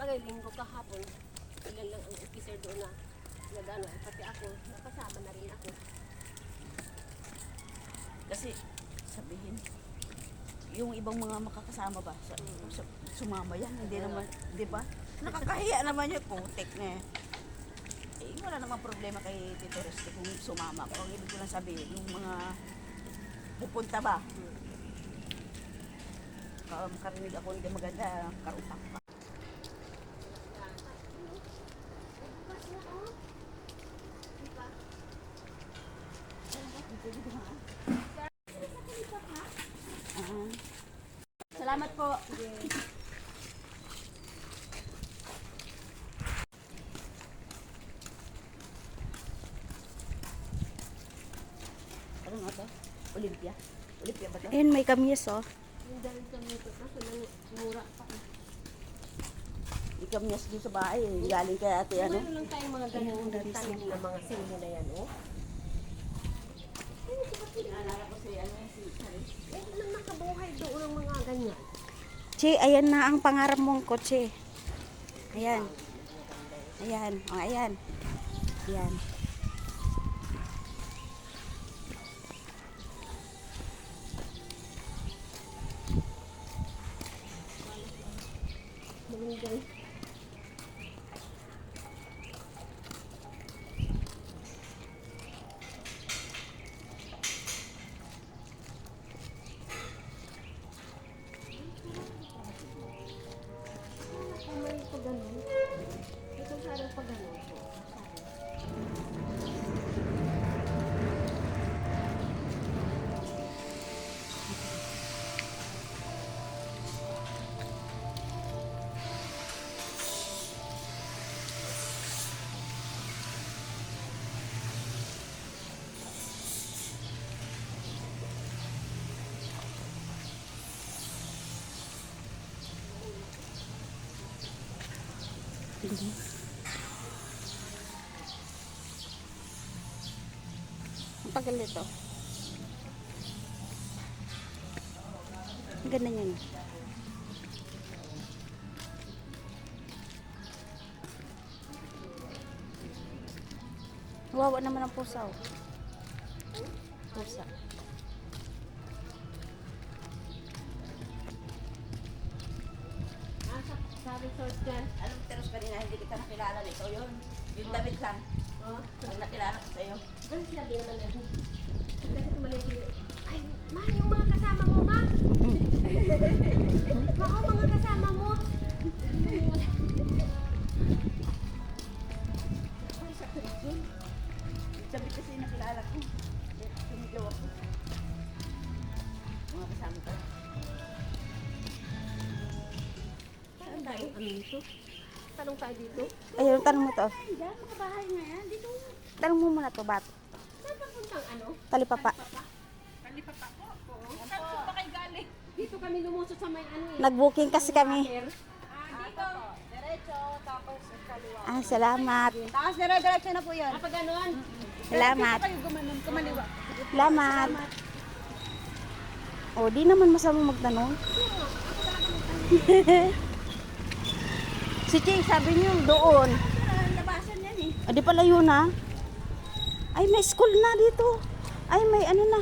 Kagaya linggo kahapon, ilan lang ang officer doon na nagano, pati ako, nakasama na rin ako. Kasi sabihin, yung ibang mga makakasama ba, sumama yan, hindi naman, di ba? Nakakahiya naman yung putik na wala namang problema kay Tito Rusty kung sumama ko. Ang ibig ko lang sabihin, yung mga pupunta ba? Makarinig ako hindi maganda, karutak pa. Salamat po. Ano nga to? Olympia? Olympia ba to? Ayun, may kamyas oh. Yung dahil kami ito, kaso lang mura pa. Di kamyas doon sa bahay. Galing kay ate ano? Meron lang tayong mga ganyan tanim na mga sili na yan, oh. Naalala ko si ano si Charis. Meron lang nakabuhay doon ang mga ganyan. Che, ayan na ang pangarap mong kotse. Ayan. Ayan. O, ayan. Ayan. Magandang. May pagano. Ito sarang pagano. Ang pagal ito. Ang ganda niyan. Wawa naman ang pusa oh. Pusa. Sa resort dyan. Alam mo, Teros kanina, hindi kita nakilala nito yun. Yung damit lang. Oh, Ang nakilala ko sa'yo. ganun sila din naman natin. Kasi tumalay dito. Ay, ma, yung mga kasama mo, ma. Baka mga kasama mo. Ay, sa Teros. Sabi kasi nakilala ko. Sumigaw ako. Mga kasama ko. Saan tayo? Ano ito? Tanong tayo dito. Ayun, tanong mo to. Diyan, mga bahay na yan. Dito. Tanong mo muna to, bat. Saan papuntang ano? Talipapa. Talipapa po. Oo. Saan po ba kayo galing? Dito kami lumusot sa may ano eh. Nag-booking kasi kami. Dito. Diretso, tapos sa kaliwa. Ah, salamat. Taas, diretso na po yun. Kapag ganon. Salamat. Kayo kumaliwa. Salamat. O, di naman masamang magtanong. Si Che, sabi niyo doon. Labasan yan eh. Ah, di pala yun ah. Ay, may school na dito. Ay, may ano na.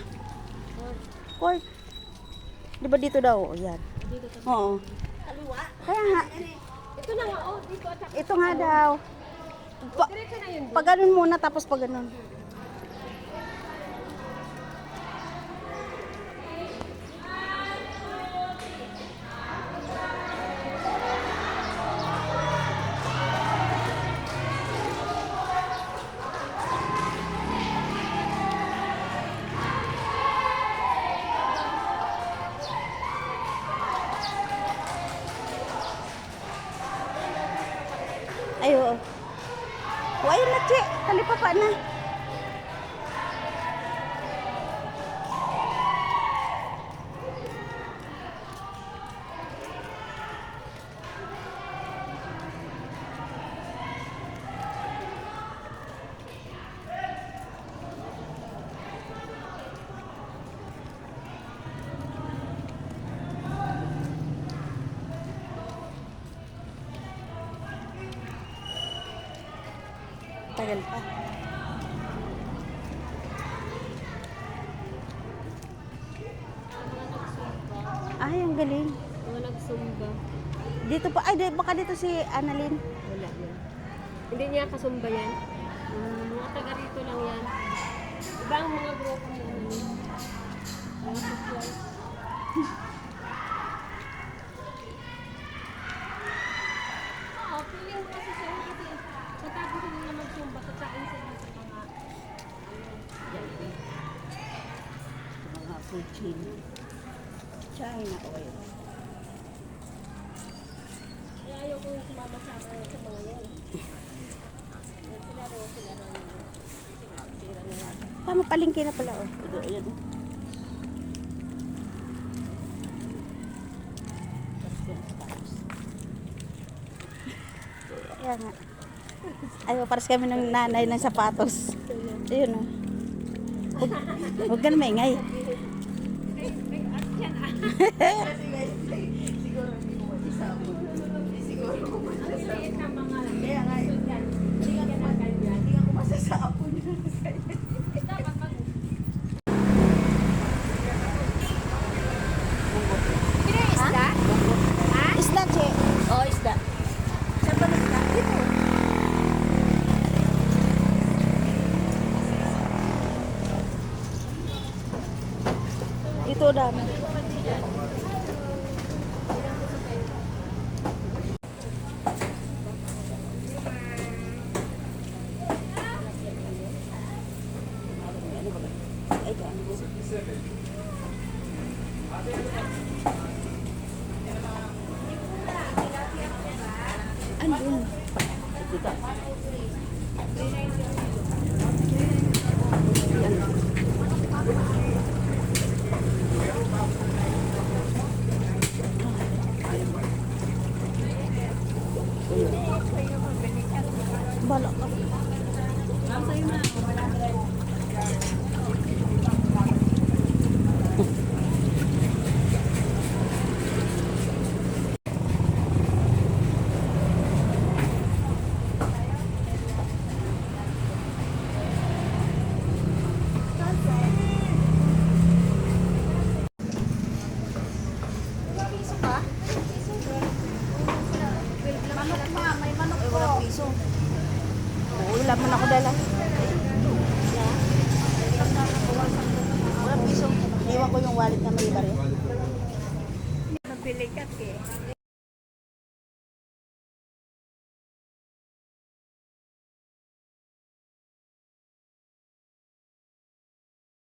Court. Di ba dito daw? O, yan. Dito sa Oo. Kaliwa. Kaya nga, ito na nga, oh, dito at saka. ito nga daw. Diretso na yun. Pag ganun muna, tapos pag ganun. Ay, oo. O, ayun na, Che. Talipapa na. matagal pa. Ay, ang galing. Mga nagsumba. Dito pa, ay, baka dito si Annalyn. Wala yan. Hindi niya kasumba yan. Mga taga rito lang yan. Iba ang mga grupo niya. Mga social. Oo, feeling ko kasi siya kasi matapos nila magsumba, kakain sila sa mga Mga food chain. China oil. kaya ayaw ko yung sumama sa mga yan. Sila rin. Sila nila. Tama, palengke na pala. Oh. Ayan. Oh. Kaya nga. Ayaw, pares kami ng nanay ng sapatos. Ayun oh. Huwag ka na maingay. Siguro hindi ko masasama. Siguro ko masasama. Kaya nga yun. Hindi ako masasama. Isda, che. Oo, isda. Saan ba isda? Dito. Ito dami. Ay, dami. Andun. Bala ka. Manok ma, may manok po. Walang piso. Oo, wala man ako dala. Walang piso. Iwan ko yung wallet na may baril. Nabili ka eh.